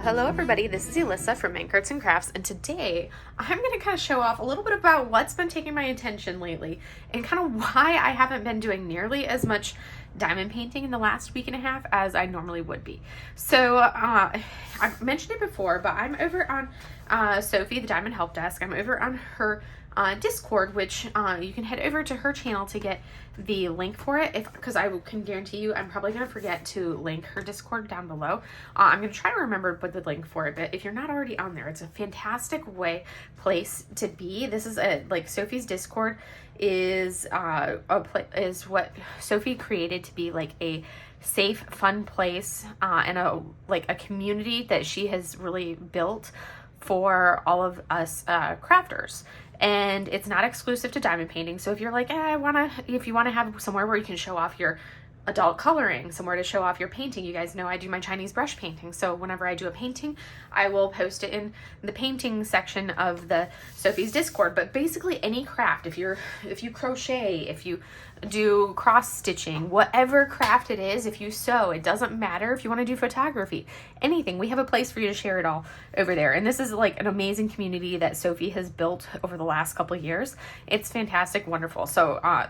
Hello everybody, this is Alyssa from Mank Arts and Crafts, and today I'm going to kind of show off a little bit about what's been taking my attention lately and kind of why I haven't been doing nearly as much diamond painting in the last week and a half as I normally would be. So I've mentioned it before, but I'm over on Sophie, the Diamond Help Desk. I'm over on her Discord, which you can head over to her channel to get the link for it, because I can guarantee you I'm probably going to forget to link her Discord down below. I'm going to try to remember to put the link for it, but if you're not already on there, it's a fantastic place to be. This is Sophie's Discord is what Sophie created to be like a safe, fun place and a community that she has really built for all of us crafters. And it's not exclusive to diamond painting. So if you're like, if you want to have somewhere where you can show off your adult coloring, somewhere to show off your painting. You guys know I do my Chinese brush painting. So whenever I do a painting, I will post it in the painting section of the Sophie's Discord. But basically any craft, if you crochet, if you do cross stitching, whatever craft it is, if you sew, it doesn't matter. If you want to do photography, anything, we have a place for you to share it all over there. And this is like an amazing community that Sophie has built over the last couple of years. It's fantastic, wonderful. So I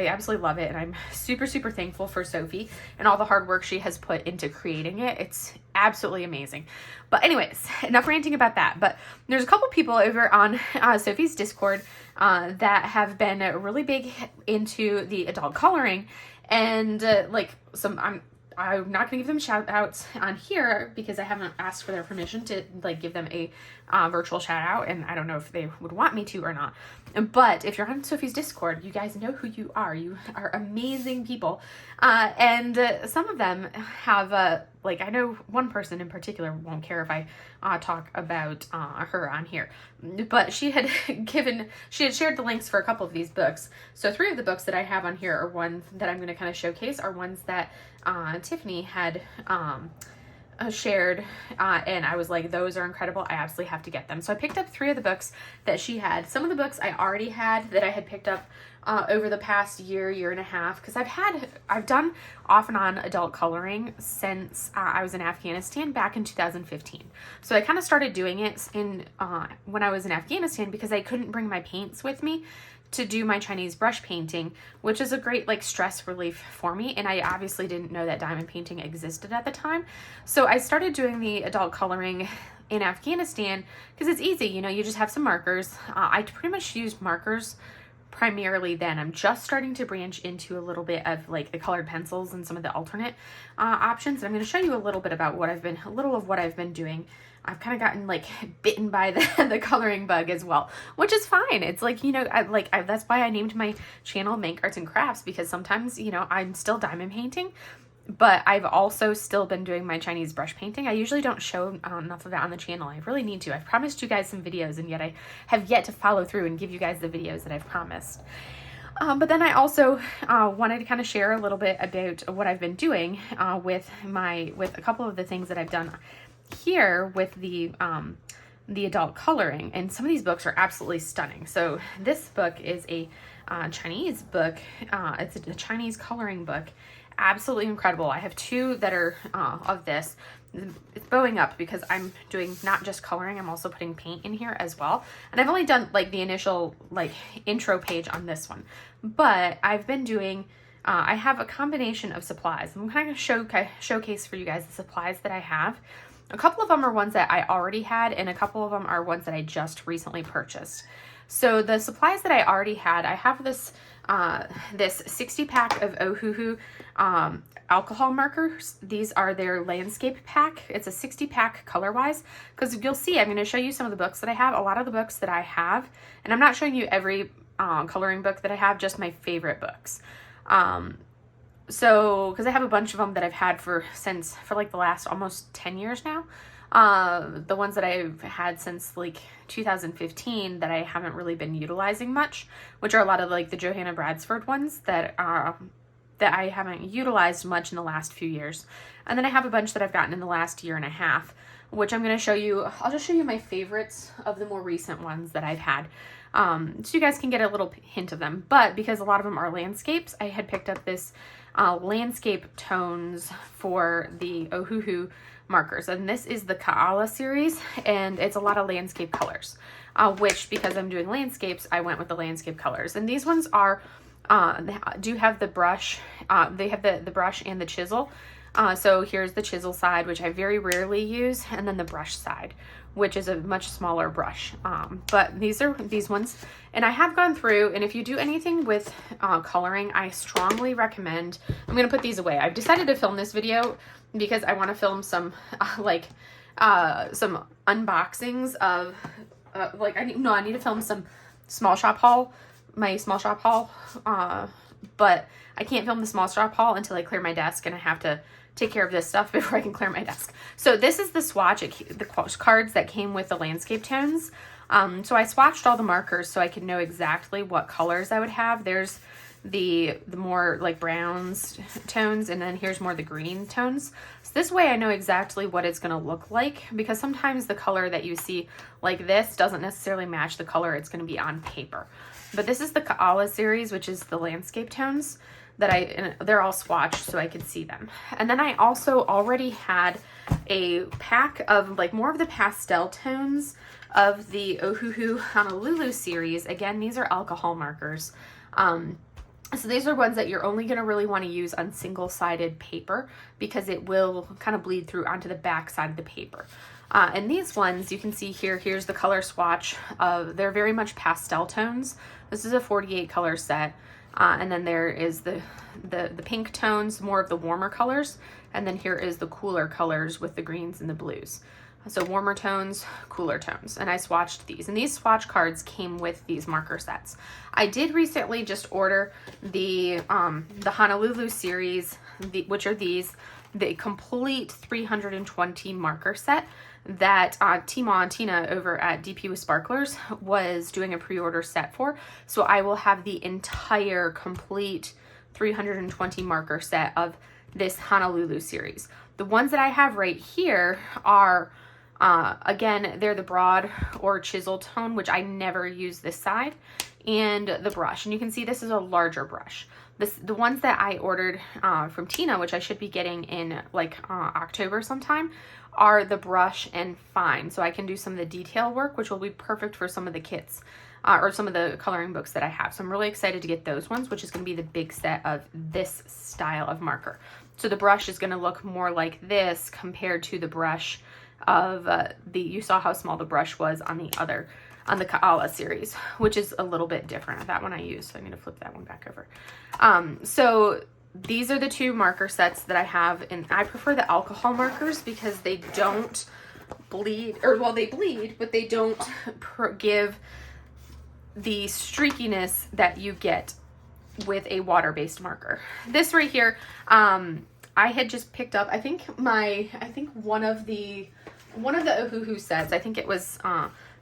absolutely love it, and I'm super, super thankful for Sophie and all the hard work she has put into creating it. It's absolutely amazing. But anyways, enough ranting about that. But there's a couple people over on Sophie's Discord that have been really big into the adult coloring, and I'm not gonna give them shout outs on here because I haven't asked for their permission to give them a virtual shout out, and I don't know if they would want me to or not. But if you're on Sophie's Discord, you guys know who you are. You are amazing people. And some of them have, I know one person in particular won't care if I talk about her on here. But she had shared the links for a couple of these books. So 3 of the books that I have on here are ones that I'm going to kind of showcase, are ones that Tiffany had shared, and I was like, those are incredible. I absolutely have to get them. So I picked up 3 of the books that she had. Some of the books I already had that I had picked up over the past year and a half, because I've done off and on adult coloring since I was in Afghanistan back in 2015. So I kind of started doing it when I was in Afghanistan because I couldn't bring my paints with me to do my Chinese brush painting, which is a great stress relief for me. And I obviously didn't know that diamond painting existed at the time. So I started doing the adult coloring in Afghanistan because it's easy. You just have some markers. I pretty much used markers primarily then. I'm just starting to branch into a little bit of the colored pencils and some of the alternate options. And I'm going to show you a little bit about what I've been doing. I've kind of gotten bitten by the coloring bug as well, which is fine. It's that's why I named my channel Mank Arts and Crafts, because sometimes, I'm still diamond painting, but I've also still been doing my Chinese brush painting. I usually don't show enough of it on the channel. I really need to. I've promised you guys some videos, and yet I have yet to follow through and give you guys the videos that I've promised. But then I also wanted to kind of share a little bit about what I've been doing with a couple of the things that I've done here with the adult coloring. And some of these books are absolutely stunning. So this book is a Chinese book. It's a Chinese coloring book. Absolutely incredible. I have 2 that are of this. It's bowing up because I'm doing not just coloring, I'm also putting paint in here as well. And I've only done the initial intro page on this one, but I've been doing I have a combination of supplies. I'm kind of showcase for you guys the supplies that I have. A couple of them are ones that I already had, and a couple of them are ones that I just recently purchased. So the supplies that I already had, I have this 60 pack of Ohuhu alcohol markers. These are their landscape pack. It's a 60 pack color wise, because you'll see, I'm going to show you some of the books that I have. A lot of the books that I have, and I'm not showing you every coloring book that I have, just my favorite books. So, because I have a bunch of them that I've had for the last almost 10 years now. The ones that I've had since 2015 that I haven't really been utilizing much, which are a lot of the Johanna Bradsford ones that I haven't utilized much in the last few years. And then I have a bunch that I've gotten in the last year and a half, which I'm going to show you. I'll just show you my favorites of the more recent ones that I've had. So you guys can get a little hint of them. But because a lot of them are landscapes, I had picked up this landscape tones for the Ohuhu markers. And this is the Kaala series, and it's a lot of landscape colors, which, because I'm doing landscapes, I went with the landscape colors. And these ones are, they do have the brush, they have the brush and the chisel. So here's the chisel side, which I very rarely use, and then the brush side, which is a much smaller brush. But these are these ones, and I have gone through, and if you do anything with coloring, I strongly recommend, I'm going to put these away. I've decided to film this video because I want to film some some unboxings of I need to film some small shop haul, my small shop haul, but I can't film the small shop haul until I clear my desk, and I have to take care of this stuff before I can clear my desk. So this is the swatch, the cards that came with the landscape tones. So I swatched all the markers so I could know exactly what colors I would have. There's the more like browns tones, and then here's more the green tones. So this way I know exactly what it's going to look like, because sometimes the color that you see like this doesn't necessarily match the color it's going to be on paper. But this is the Kaala series, which is the landscape tones that they're all swatched so I could see them. And then I also already had a pack of like more of the pastel tones of the Ohuhu Honolulu series. Again, these are alcohol markers. So these are ones that you're only going to really want to use on single-sided paper, because it will kind of bleed through onto the back side of the paper. And these ones, you can see here, here's the color swatch of, they're very much pastel tones. This is a 48 color set. And then there is the pink tones, more of the warmer colors. And then here is the cooler colors with the greens and the blues. So warmer tones, cooler tones. And I swatched these. And these swatch cards came with these marker sets. I did recently just order the Honolulu series, which are these, the complete 320 marker set that Tima and Tina over at DP with Sparklers was doing a pre-order set for. So I will have the entire complete 320 marker set of this Honolulu series. The ones that I have right here are, again, they're the broad or chisel tone, which I never use this side, and the brush. And you can see this is a larger brush. The ones that I ordered from Tina, which I should be getting in like October sometime, are the brush and fine. So I can do some of the detail work, which will be perfect for some of the kits or some of the coloring books that I have. So I'm really excited to get those ones, which is going to be the big set of this style of marker. So the brush is going to look more like this compared to the brush of you saw how small the brush was on the Kaala series, which is a little bit different. That one I use, so I'm going to flip that one back over. So these are the two marker sets that I have, and I prefer the alcohol markers because they don't bleed, or well, they bleed, but they don't give the streakiness that you get with a water-based marker. This right here, I had just picked up, I think one of the Ohuhu sets, I think it was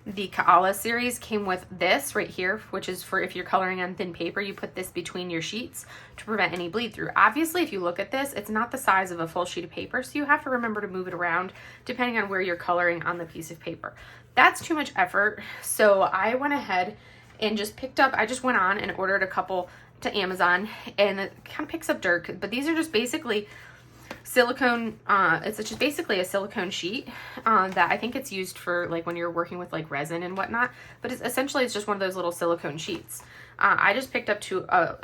the Kaala series, came with this right here, which is for if you're coloring on thin paper, you put this between your sheets to prevent any bleed through. Obviously, if you look at this, it's not the size of a full sheet of paper, so you have to remember to move it around depending on where you're coloring on the piece of paper. That's too much effort, so I went ahead and just picked up, I just went on and ordered a couple to Amazon, and it kind of picks up dirt, but these are just basically silicone, it's just basically a silicone sheet that I think it's used for like when you're working with like resin and whatnot, but it's just one of those little silicone sheets. I just picked up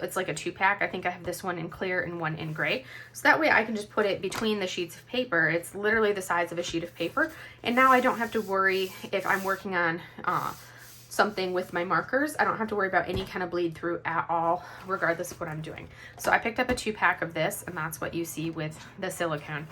it's like a 2-pack. I think I have this one in clear and one in gray, so that way I can just put it between the sheets of paper. It's literally the size of a sheet of paper, and now I don't have to worry if I'm working on something with my markers. I don't have to worry about any kind of bleed through at all, regardless of what I'm doing. So I picked up a 2-pack of this, and that's what you see with the silicone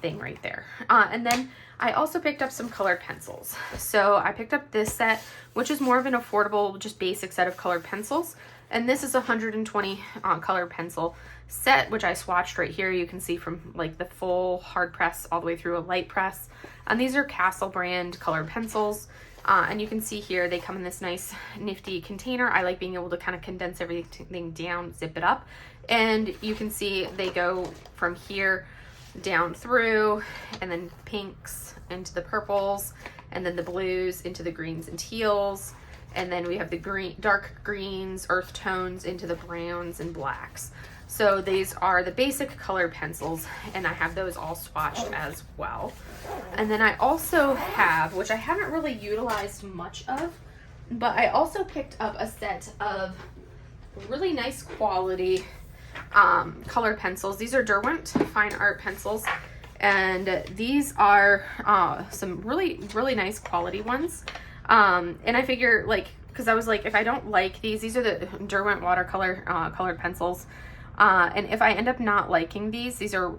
thing right there. And then I also picked up some colored pencils. So I picked up this set, which is more of an affordable, just basic set of colored pencils. And this is a 120 colored pencil set, which I swatched right here. You can see from like the full hard press all the way through a light press. And these are Castle brand colored pencils. And you can see here, they come in this nice nifty container. I like being able to kind of condense everything down, zip it up. And you can see they go from here down through, and then pinks into the purples, and then the blues into the greens and teals. And then we have the dark greens, earth tones into the browns and blacks. So these are the basic colored pencils, and I have those all swatched as well. And then I also have, which I haven't really utilized much of, but I also picked up a set of really nice quality colored pencils. These are Derwent Fine Art pencils, and these are some really nice quality ones. And I figure, like, because I was like, if I don't like these are the Derwent watercolor colored pencils. And if I end up not liking these are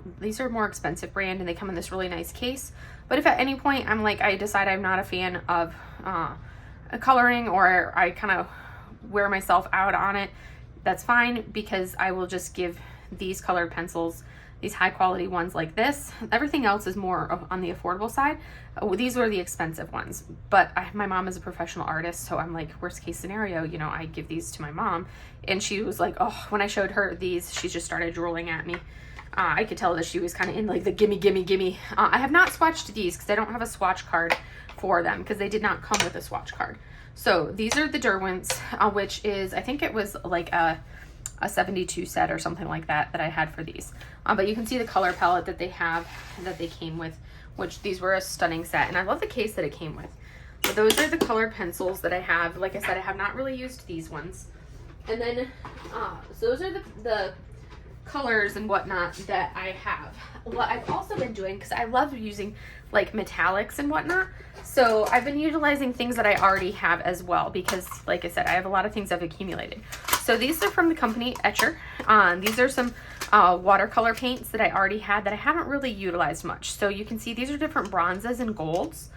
more expensive brand, and they come in this really nice case. But if at any point I'm like, I decide I'm not a fan of coloring, or I kind of wear myself out on it, that's fine, because I will just give these colored pencils, these high quality ones like this. Everything else is more on the affordable side. These were the expensive ones, but my mom is a professional artist, so I'm like, worst case scenario, you know, I give these to my mom. And she was like, oh, when I showed her these, she just started drooling at me. I could tell that she was kind of in like the gimme. I have not swatched these because I don't have a swatch card for them, because they did not come with a swatch card. So these are the Derwents, which is, I think it was like a 72 set or something like that I had for these. But you can see the color palette that they have, that they came with, which these were a stunning set. And I love the case that it came with. So those are the colored pencils that I have. Like I said, I have not really used these ones. And then, so those are the colors and whatnot that I have. What I've also been doing, because I love using like metallics and whatnot, so I've been utilizing things that I already have as well, because like I said, I have a lot of things I've accumulated. So these are from the company Etchr. These are some watercolor paints that I already had that I haven't really utilized much. So you can see these are different bronzes and golds.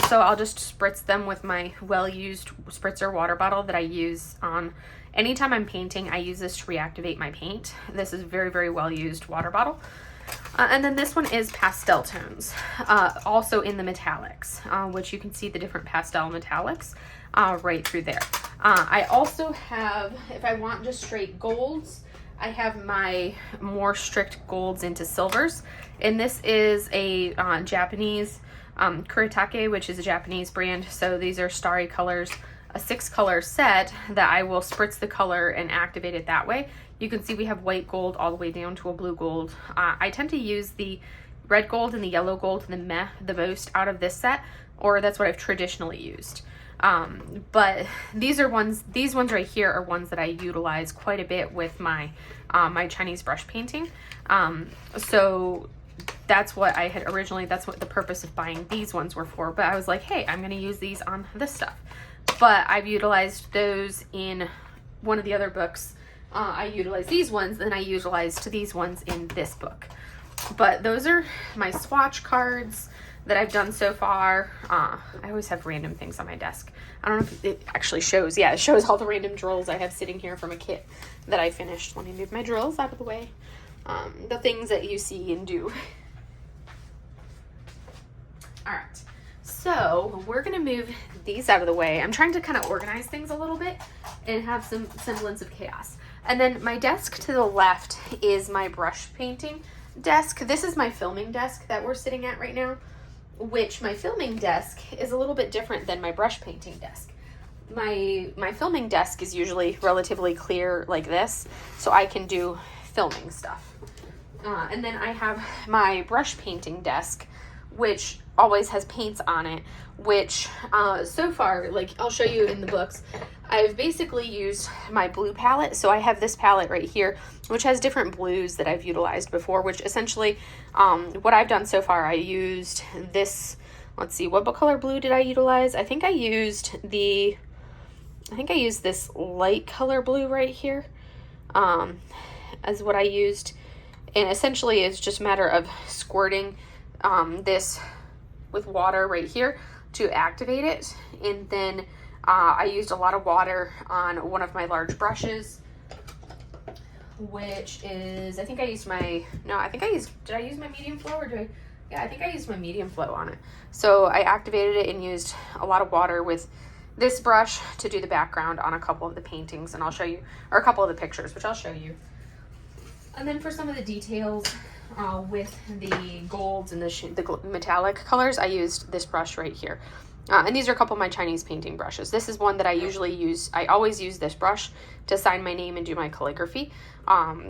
So I'll just spritz them with my well-used spritzer water bottle that I use on anytime I'm painting. I use this to reactivate my paint. This is a very well-used water bottle. And then this one is pastel tones, also in the metallics, which you can see the different pastel metallics right through there. I also have, if I want just straight golds, I have my more strict golds into silvers. And this is a Japanese Kuretake, which is a Japanese brand. So these are starry colors, a 6-color set that I will spritz the color and activate it that way. You can see we have white gold all the way down to a blue gold. I tend to use the red gold and the yellow gold the most out of this set, or that's what I've traditionally used. But these ones right here are ones that I utilize quite a bit with my my Chinese brush painting. So that's what I had originally, that's what the purpose of buying these ones were for. But I was like, hey, I'm going to use these on this stuff. But I've utilized those in one of the other books. I utilized these ones, then I utilized these ones in this book. But those are my swatch cards that I've done so far. I always have random things on my desk. I don't know if it actually shows. Yeah, it shows all the random drills I have sitting here from a kit that I finished. Let me move my drills out of the way. The things that you see and do. All right. So we're going to move these out of the way. I'm trying to kind of organize things a little bit and have some semblance of chaos. And then my desk to the left is my brush painting desk. This is my filming desk that we're sitting at right now, which my filming desk is a little bit different than my brush painting desk. My filming desk is usually relatively clear like this, so I can do filming stuff. And then I have my brush painting desk, which always has paints on it, which so far, like I'll show you in the books, I've basically used my blue palette. So I have this palette right here, which has different blues that I've utilized before, which essentially what I've done so far, I used this, let's see, what color blue did I utilize? I think I used this light color blue right here as what I used. And essentially it's just a matter of squirting this with water right here to activate it. And then I used a lot of water on one of my large brushes, which is, I think I used my, no, I think I used, did I use my medium flow or yeah, I think I used my medium flow on it. So I activated it and used a lot of water with this brush to do the background on a couple of the paintings, and I'll show you, or a couple of the pictures, which I'll show you. And then for some of the details with the golds and the metallic colors, I used this brush right here. And these are a couple of my Chinese painting brushes. This is one that I usually use. I always use this brush to sign my name and do my calligraphy.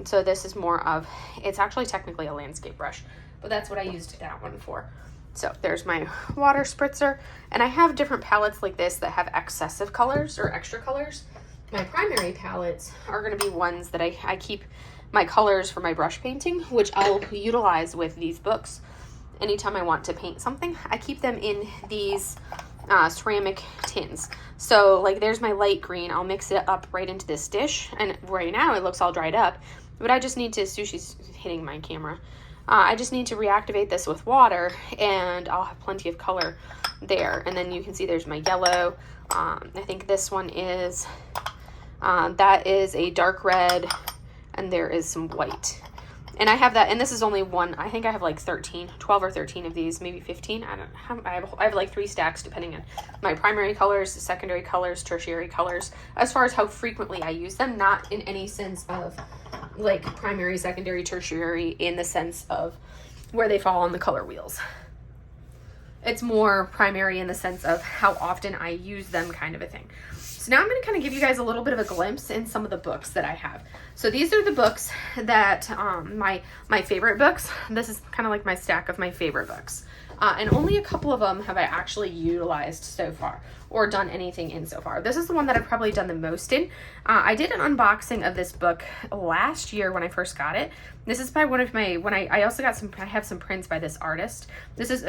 So this is more of, it's actually technically a landscape brush, but that's what I used that one for. So there's my water spritzer, and I have different palettes like this that have excessive colors or extra colors. My primary palettes are going to be ones that I keep my colors for my brush painting, which I'll utilize with these books. Anytime I want to paint something, I keep them in these ceramic tins. So like there's my light green. I'll mix it up right into this dish, and right now it looks all dried up, but I just need to, Sushi's hitting my camera. I just need to reactivate this with water, and I'll have plenty of color there. And then you can see there's my yellow. I think this one is, that is a dark red, and there is some white. And I have that, and this is only one. I think I have like 12 or 13 of these, maybe 15. I have like 3 stacks depending on my primary colors, secondary colors, tertiary colors, as far as how frequently I use them, not in any sense of like primary, secondary, tertiary, in the sense of where they fall on the color wheels. It's more primary in the sense of how often I use them, kind of a thing. So now I'm going to kind of give you guys a little bit of a glimpse in some of the books that I have. So these are the books that, my favorite books. This is kind of like my stack of my favorite books. And only a couple of them have I actually utilized so far or done anything in so far. This is the one that I've probably done the most in. I did an unboxing of this book last year when I first got it. This is by one of my, I also got I have some prints by this artist. This is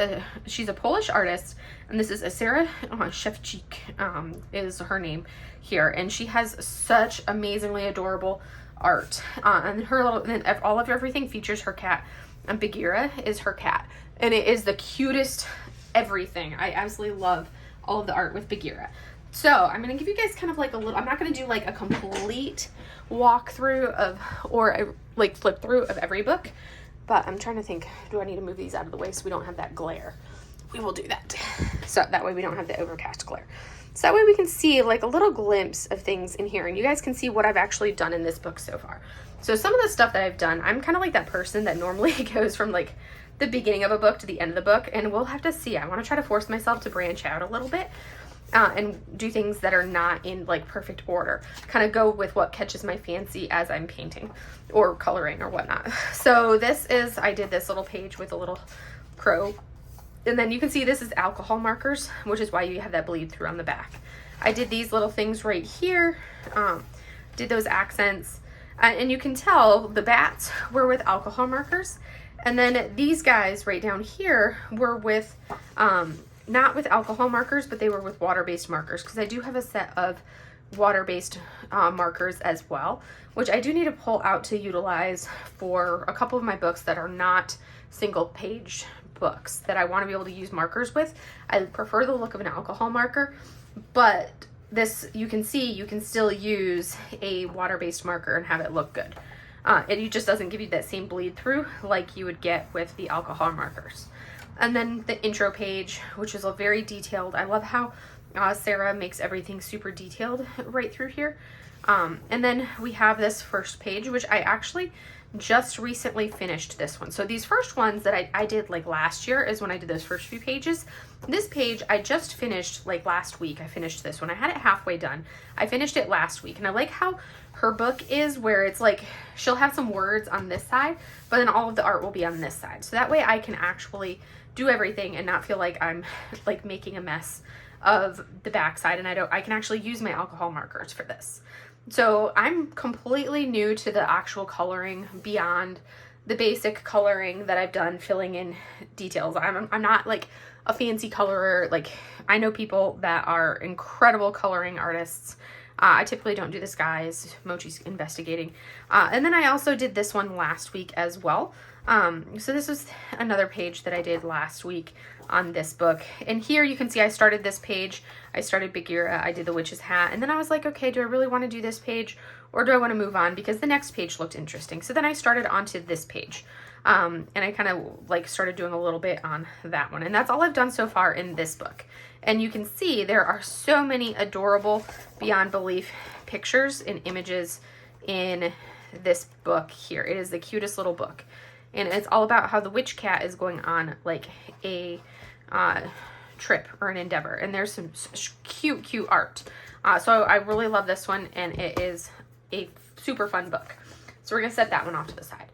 she's a Polish artist, and this is Sarah Szewczyk, is her name here. And she has such amazingly adorable art. And her all of everything features her cat. And Bagheera is her cat. And it is the cutest everything. I absolutely love all of the art with Bagheera. So I'm going to give you guys kind of like a little, I'm not going to do like a complete walkthrough of, or a, like flip through of every book, but I'm trying to think, do I need to move these out of the way so we don't have that glare? We will do that. So that way we don't have the overcast glare. So that way we can see like a little glimpse of things in here, and you guys can see what I've actually done in this book so far. So some of the stuff that I've done, I'm kind of like that person that normally goes from like the beginning of a book to the end of the book, and we'll have to see. I want to try to force myself to branch out a little bit and do things that are not in like perfect order, kind of go with what catches my fancy as I'm painting or coloring or whatnot. So this is, I did this little page with a little crow, and then you can see this is alcohol markers, which is why you have that bleed through on the back. I did these little things right here, did those accents, and you can tell the bats were with alcohol markers. And then these guys right down here were with, not with alcohol markers, but they were with water-based markers, because I do have a set of water-based markers as well, which I do need to pull out to utilize for a couple of my books that are not single-page books that I want to be able to use markers with. I prefer the look of an alcohol marker, but this, you can see, you can still use a water-based marker and have it look good. It just doesn't give you that same bleed through like you would get with the alcohol markers. And then the intro page, which is a very detailed. I love how Sarah makes everything super detailed right through here. And then we have this first page, which I actually just recently finished this one. So these first ones that I did like last year is when I did those first few pages. This page I just finished like last week. I finished this one. I had it halfway done. I finished it last week, and I like how her book is where it's like she'll have some words on this side, but then all of the art will be on this side. So that way I can actually do everything and not feel like I'm like making a mess of the backside, and I can actually use my alcohol markers for this. So I'm completely new to the actual coloring beyond the basic coloring that I've done, filling in details. I'm not like a fancy colorer. Like, I know people that are incredible coloring artists. I typically don't do this, guys. Mochi's investigating. And then I also did this one last week as well. So this was another page that I did last week on this book. And here you can see I started this page. I started Bagheera. I did the witch's hat. And then I was like, okay, do I really want to do this page, or do I want to move on? Because the next page looked interesting. So then I started onto this page. And I kind of like started doing a little bit on that one. And that's all I've done so far in this book. And you can see there are so many adorable, beyond belief pictures and images in this book here. It is the cutest little book. And it's all about how the witch cat is going on like a trip or an endeavor. And there's some cute, cute art. So I really love this one, and it is a super fun book. So we're going to set that one off to the side.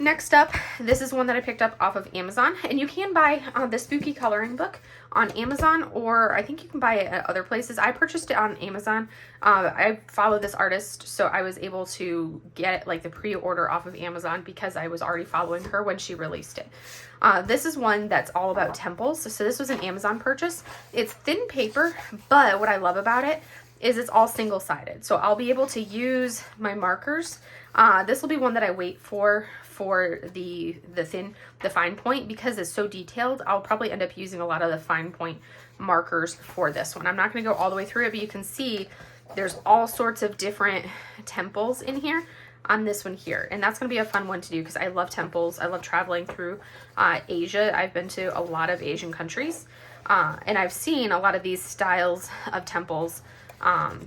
Next up, this is one that I picked up off of Amazon, and you can buy the Spooky Coloring Book on Amazon, or I think you can buy it at other places. I purchased it on Amazon. I follow this artist, so I was able to get like the pre-order off of Amazon because I was already following her when she released it. This is one that's all about temples. So this was an Amazon purchase. It's thin paper, but what I love about it is it's all single-sided. So I'll be able to use my markers. This will be one that I wait for the fine point, because it's so detailed. I'll probably end up using a lot of the fine point markers for this one. I'm not going to go all the way through it, but you can see there's all sorts of different temples in here on this one here, and that's going to be a fun one to do because I love temples. I love traveling through Asia. I've been to a lot of Asian countries, and I've seen a lot of these styles of temples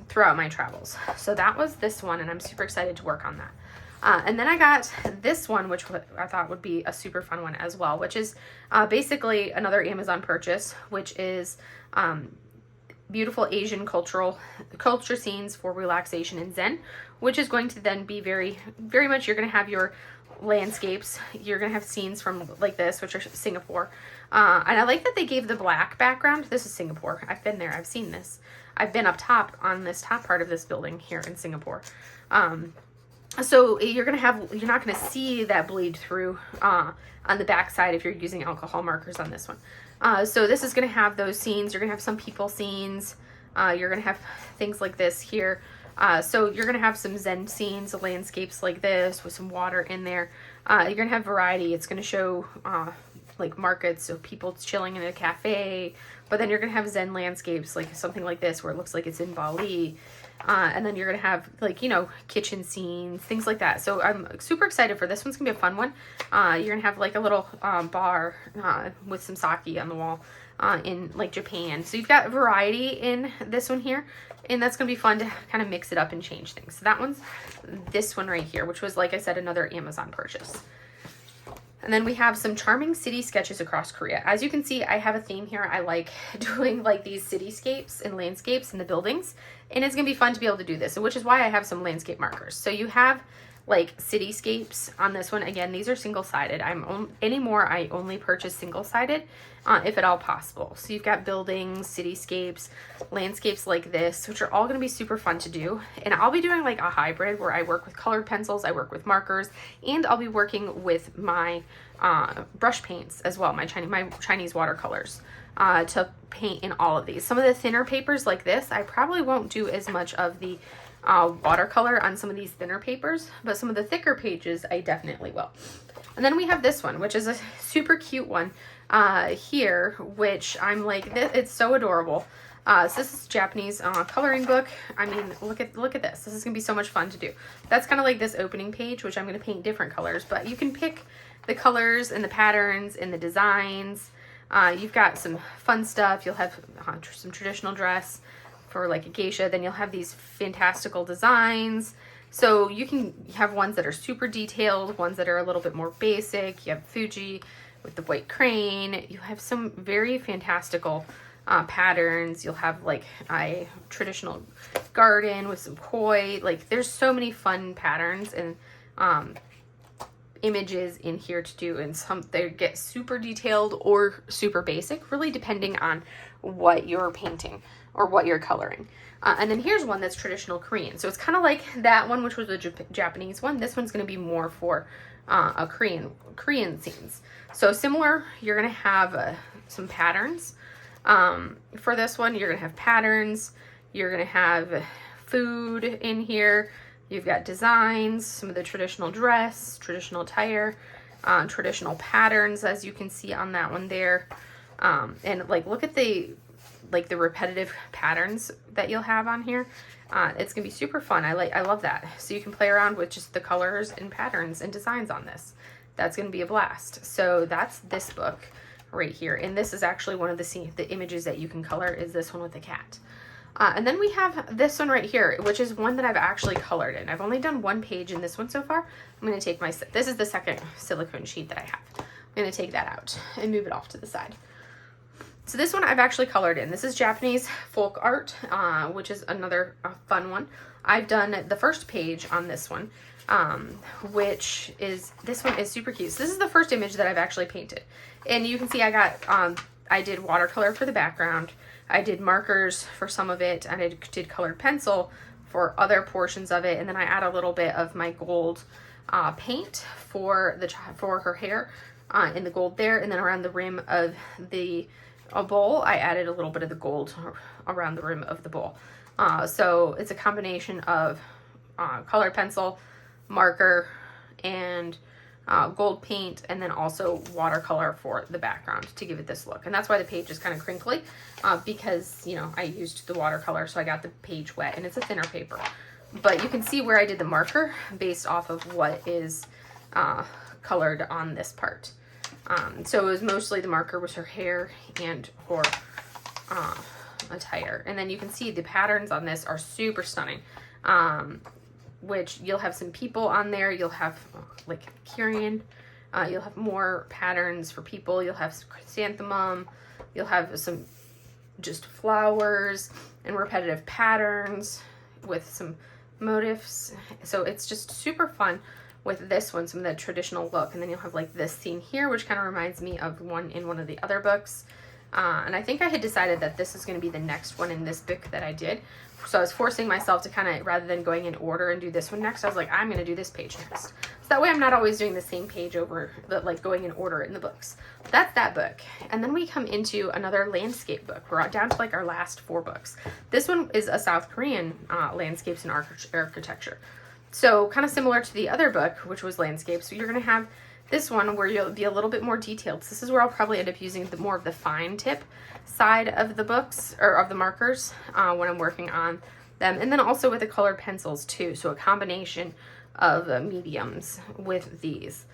throughout my travels. So that was this one, and I'm super excited to work on that. And then I got this one, which I thought would be a super fun one as well, which is basically another Amazon purchase, which is beautiful Asian culture scenes for relaxation and Zen, which is going to then be very, very much, you're going to have your landscapes. You're going to have scenes from like this, which are Singapore. And I like that they gave the black background. This is Singapore. I've been there. I've seen this. I've been up top on this top part of this building here in Singapore. So you're not going to see that bleed through on the back side if you're using alcohol markers on this one. So this is going to have those scenes. You're going to have some people scenes. You're going to have things like this here. So you're going to have some Zen scenes, landscapes like this with some water in there. You're going to have variety. It's going to show like markets, so people chilling in a cafe. But then you're going to have Zen landscapes, like something like this where it looks like it's in Bali. And then you're going to have, like, you know, kitchen scenes, things like that. So I'm super excited for this. One's going to be a fun one. You're going to have, like, a little bar with some sake on the wall in, like, Japan. So you've got variety in this one here. And that's going to be fun to kind of mix it up and change things. So that one's this one right here, which was, like I said, another Amazon purchase. And then we have some charming city sketches across Korea. As you can see, I have a theme here. I like doing like these cityscapes and landscapes and the buildings. And it's going to be fun to be able to do this, which is why I have some landscape markers. So you have like cityscapes on this one. Again, these are single-sided. Anymore, I only purchase single-sided if at all possible. So you've got buildings, cityscapes, landscapes like this, which are all going to be super fun to do. And I'll be doing like a hybrid where I work with colored pencils, I work with markers, and I'll be working with my brush paints as well, my Chinese watercolors to paint in all of these. Some of the thinner papers like this, I probably won't do as much of the watercolor on some of these thinner papers, but some of the thicker pages I definitely will. And then we have this one, which is a super cute one here, which I'm like, it's so adorable. So this is Japanese coloring book. I mean, look at this. This is gonna be so much fun to do. That's kind of like this opening page, which I'm gonna paint different colors, but you can pick the colors and the patterns and the designs. You've got some fun stuff. You'll have some traditional dress for like a geisha. Then you'll have these fantastical designs. So you can have ones that are super detailed, ones that are a little bit more basic. You have Fuji with the white crane. You have some very fantastical patterns. You'll have like a traditional garden with some koi. Like there's so many fun patterns and images in here to do, and some they get super detailed or super basic, really depending on what you're painting or what you're coloring. And then here's one that's traditional Korean. So it's kind of like that one, which was the Japanese one. This one's going to be more for a Korean scenes. So similar, you're going to have some patterns. For this one, you're going to have patterns. You're going to have food in here. You've got designs, some of the traditional dress, traditional attire, traditional patterns, as you can see on that one there. And like, look at the repetitive patterns that you'll have on here. It's gonna be super fun. I love that. So you can play around with just the colors and patterns and designs on this. That's gonna be a blast. So that's this book right here. And this is actually one of the images that you can color is this one with the cat. And then we have this one right here, which is one that I've actually colored in. I've only done one page in this one so far. I'm going to take this is the second silicone sheet that I have. I'm going to take that out and move it off to the side. So this one I've actually colored in. This is Japanese folk art, which is another fun one. I've done the first page on this one, which is, this one is super cute. So this is the first image that I've actually painted. And you can see I did watercolor for the background. I did markers for some of it, and I did colored pencil for other portions of it. And then I add a little bit of my gold paint for her hair in the gold there. And then around the rim of the bowl, I added a little bit of the gold around the rim of the bowl. So it's a combination of colored pencil, marker, and gold paint, and then also watercolor for the background to give it this look. And that's why the page is kind of crinkly, because, you know, I used the watercolor, so I got the page wet, and it's a thinner paper. But you can see where I did the marker based off of what is colored on this part. So it was mostly the marker was her hair and her attire. And then you can see the patterns on this are super stunning, which you'll have some people on there. You'll have like Kyrian. You'll have more patterns for people. You'll have chrysanthemum. You'll have some just flowers and repetitive patterns with some motifs. So it's just super fun with this one, some of the traditional look. And then you'll have like this scene here, which kind of reminds me of one in one of the other books. And I think I had decided that this is going to be the next one in this book that I did. So I was forcing myself to kind of, rather than going in order and do this one next, I was like, I'm going to do this page next. So that way I'm not always doing the same page over, like going in order in the books. That's that book. And then we come into another landscape book. We're down to like our last 4 books. This one is a South Korean landscapes and architecture. So kind of similar to the other book, which was landscapes. So you're going to have this one where you'll be a little bit more detailed. So this is where I'll probably end up using more of the fine tip side of the books, or of the markers, when I'm working on them. And then also with the colored pencils too. So a combination of mediums with these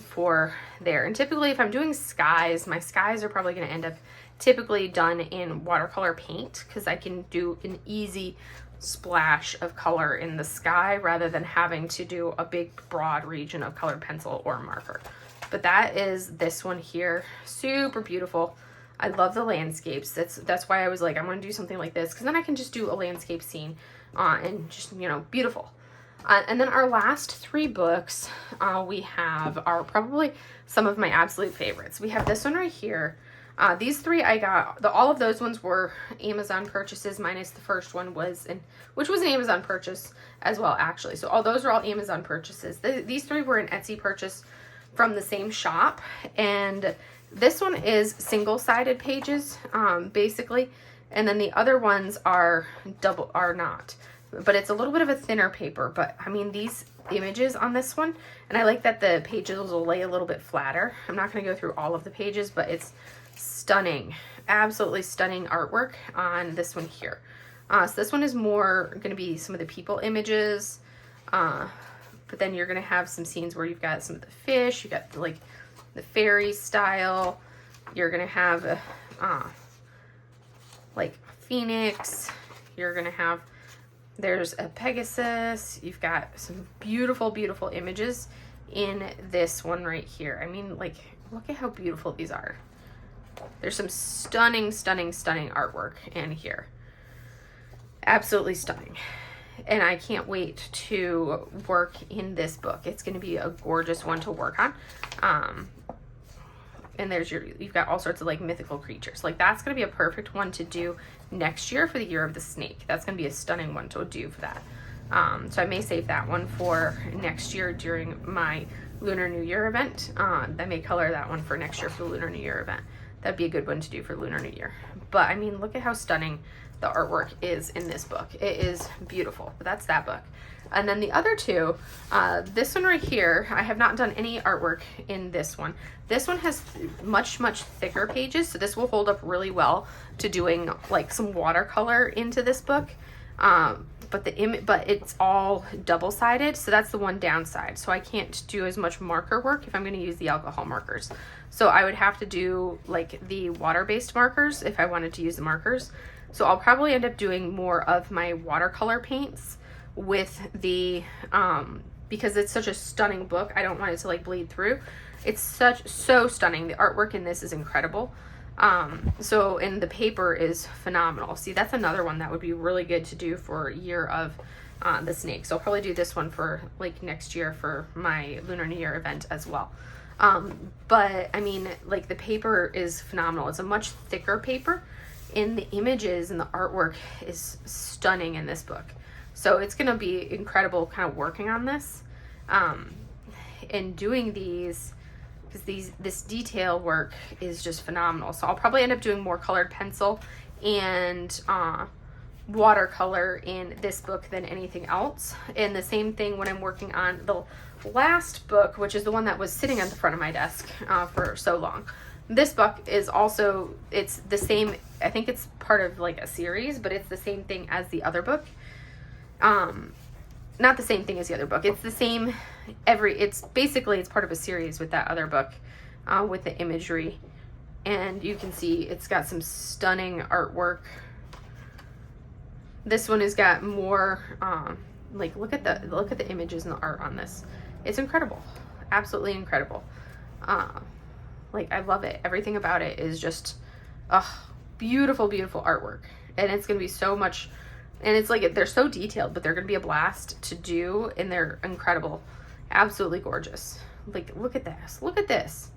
for there. And typically if I'm doing skies, my skies are probably going to end up typically done in watercolor paint, because I can do an easy splash of color in the sky rather than having to do a big broad region of colored pencil or marker. But that is this one here. Super beautiful. I love the landscapes. That's why I was like, I'm going to do something like this, because then I can just do a landscape scene and just, you know, beautiful. And then our last 3 books we have are probably some of my absolute favorites. We have this one right here. These 3 I got, all of those ones were Amazon purchases, minus the first one which was an Amazon purchase as well, actually. So all those are all Amazon purchases. These 3 were an Etsy purchase from the same shop. And this one is single-sided pages, basically. And then the other ones are not. But it's a little bit of a thinner paper. But, I mean, these images on this one, and I like that the pages will lay a little bit flatter. I'm not going to go through all of the pages, but it's stunning, absolutely stunning artwork on this one here. So this one is more going to be some of the people images, but then you're going to have some scenes where you've got some of the fish, you got like the fairy style, you're going to have like a phoenix, you're going to have, there's a Pegasus, you've got some beautiful, beautiful images in this one right here. I mean, like, look at how beautiful these are. There's some stunning, stunning, stunning artwork in here. Absolutely stunning. And I can't wait to work in this book. It's going to be a gorgeous one to work on. And you've got all sorts of like mythical creatures. Like that's going to be a perfect one to do next year for the Year of the Snake. That's going to be a stunning one to do for that. So I may save that one for next year during my Lunar New Year event. I may color that one for next year for the Lunar New Year event. That'd be a good one to do for Lunar New Year. But I mean, look at how stunning the artwork is in this book. It is beautiful. But that's that book. And then the other 2, this one right here, I have not done any artwork in this one. This one has much, much thicker pages, so this will hold up really well to doing like some watercolor into this book. But it's all double-sided, so that's the one downside. So I can't do as much marker work if I'm going to use the alcohol markers. So I would have to do like the water-based markers if I wanted to use the markers. So I'll probably end up doing more of my watercolor paints with the, because it's such a stunning book, I don't want it to like bleed through. It's so stunning. The artwork in this is incredible. So, and the paper is phenomenal. See, that's another one that would be really good to do for Year of the Snake. So I'll probably do this one for like next year for my Lunar New Year event as well. But I mean, like, the paper is phenomenal. It's a much thicker paper, and the images and the artwork is stunning in this book. So it's going to be incredible kind of working on this, and doing these, because this detail work is just phenomenal. So I'll probably end up doing more colored pencil and watercolor in this book than anything else. And the same thing when I'm working on the last book, which is the one that was sitting on the front of my desk for so long. This book is also, it's the same, I think it's part of like a series, but it's the same thing as the other book. Not the same thing as the other book. It's the same it's basically, it's part of a series with that other book, with the imagery. And you can see it's got some stunning artwork. This one has got more, like, look at the images and the art on this. It's incredible. Absolutely incredible. Like, I love it. Everything about it is just, beautiful, beautiful artwork. And it's going to be so much, and it's like, they're so detailed, but they're going to be a blast to do, and they're incredible. Absolutely gorgeous. Like, look at this. Look at this.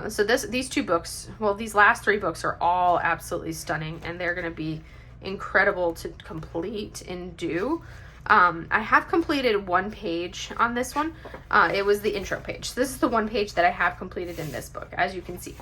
So these two books, well, these last three books are all absolutely stunning, and they're going to be incredible to complete and do. I have completed one page on this one. It was the intro page. So this is the one page that I have completed in this book, as you can see.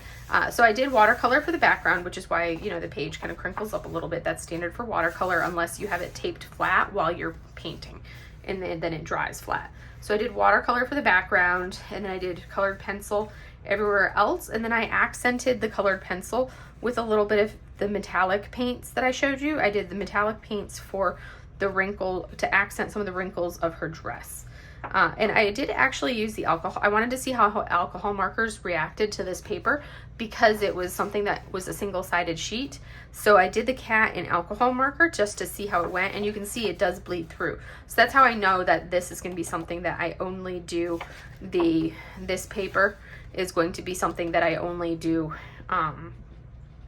So I did watercolor for the background, which is why, you know, the page kind of crinkles up a little bit. That's standard for watercolor, unless you have it taped flat while you're painting, and then it dries flat. So I did watercolor for the background, and then I did colored pencil everywhere else, and then I accented the colored pencil with a little bit of the metallic paints that I showed you. I did the metallic paints for the wrinkle, to accent some of the wrinkles of her dress. And I did actually use the alcohol. I wanted to see how alcohol markers reacted to this paper, because it was something that was a single-sided sheet. So I did the cat in alcohol marker just to see how it went, and you can see it does bleed through. So that's how I know that this is going to be something that I only do, this paper is going to be something that I only do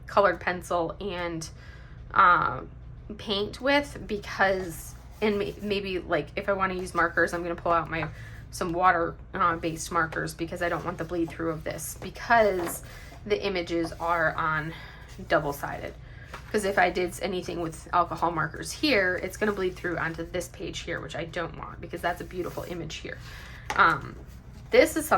colored pencil and paint with, because, and maybe like if I want to use markers, I'm going to pull out some water based markers, because I don't want the bleed through of this, because the images are on double-sided. Because if I did anything with alcohol markers here, it's going to bleed through onto this page here, which I don't want, because that's a beautiful image here. This is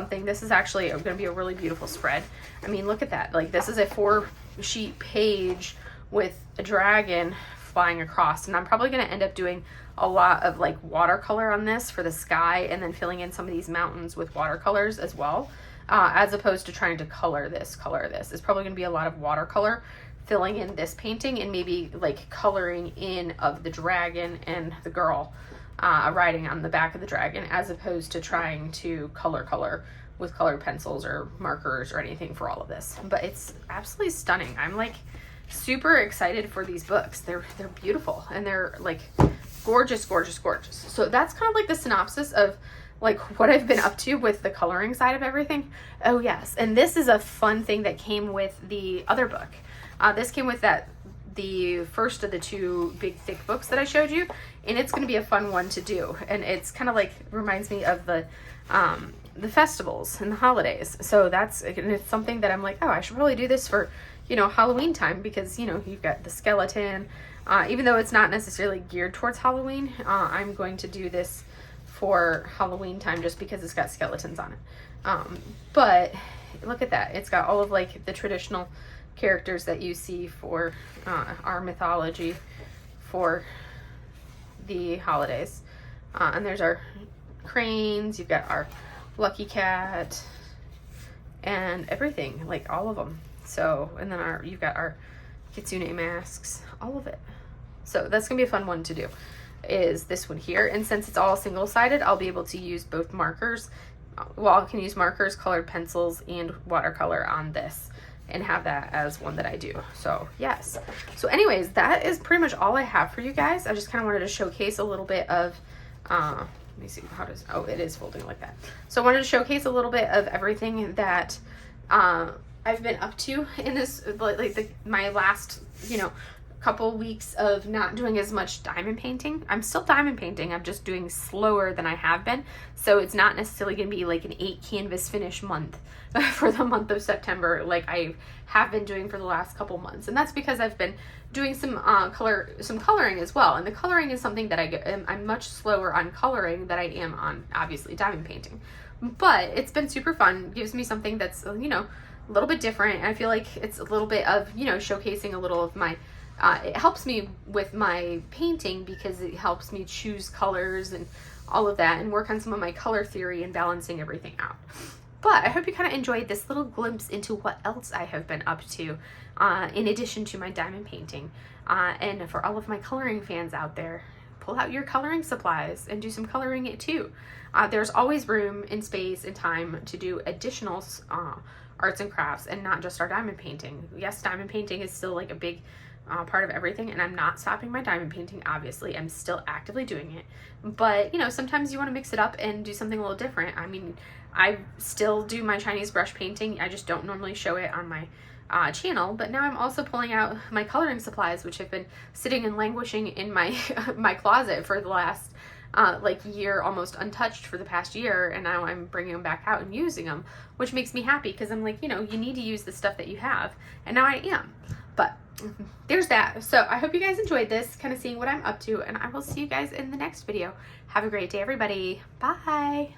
actually going to be a really beautiful spread. I mean, look at that. Like, this is a 4-sheet page with a dragon flying across, and I'm probably going to end up doing a lot of like watercolor on this for the sky, and then filling in some of these mountains with watercolors as well, as opposed to trying to color this. It's probably going to be a lot of watercolor filling in this painting, and maybe like coloring in of the dragon and the girl riding on the back of the dragon, as opposed to trying to color with colored pencils or markers or anything for all of this. But it's absolutely stunning. I'm like super excited for these books. They're beautiful, and they're like gorgeous, gorgeous, gorgeous. So that's kind of like the synopsis of like what I've been up to with the coloring side of everything. Oh yes, and this is a fun thing that came with the other book. This came with the first of the two big thick books that I showed you, and it's going to be a fun one to do. And it's kind of like reminds me of the festivals and the holidays. So it's something that I'm like, oh, I should probably do this for, you know, Halloween time, because, you know, you've got the skeleton. Even though it's not necessarily geared towards Halloween, I'm going to do this for Halloween time just because it's got skeletons on it. But look at that. It's got all of like the traditional characters that you see for our mythology for the holidays. And there's our cranes, you've got our lucky cat, and everything, like all of them. So, and then you've got our kitsune masks, all of it. So that's gonna be a fun one to do, is this one here. And since it's all single-sided, I'll be able to use both markers. Well, I can use markers, colored pencils, and watercolor on this, and have that as one that I do. So yes. So anyways, that is pretty much all I have for you guys. I just kind of wanted to showcase a little bit of, let me see, it is folding like that. So I wanted to showcase a little bit of everything that I I've been up to in this, like my last, you know, couple weeks of not doing as much diamond painting. I'm still diamond painting, I'm just doing slower than I have been, so it's not necessarily going to be like an 8 canvas finish month for the month of September like I have been doing for the last couple months. And that's because I've been doing some coloring as well, and the coloring is something that I'm much slower on coloring than I am on obviously diamond painting. But it's been super fun, gives me something that's, you know, a little bit different. I feel like it's a little bit of, you know, showcasing a little of my it helps me with my painting because it helps me choose colors and all of that and work on some of my color theory and balancing everything out. But I hope you kind of enjoyed this little glimpse into what else I have been up to in addition to my diamond painting. And for all of my coloring fans out there, pull out your coloring supplies and do some coloring it too. There's always room and space and time to do additional arts and crafts and not just our diamond painting. Yes, diamond painting is still like a big part of everything, and I'm not stopping my diamond painting, obviously. I'm still actively doing it, but you know, sometimes you want to mix it up and do something a little different. I mean, I still do my Chinese brush painting, I just don't normally show it on my channel, but now I'm also pulling out my coloring supplies, which have been sitting and languishing in my my closet for the last like year, almost untouched for the past year, and now I'm bringing them back out and using them, which makes me happy because I'm like, you know, you need to use the stuff that you have, and now I am. But there's that. So I hope you guys enjoyed this, kind of seeing what I'm up to, and I will see you guys in the next video. Have a great day, everybody. Bye.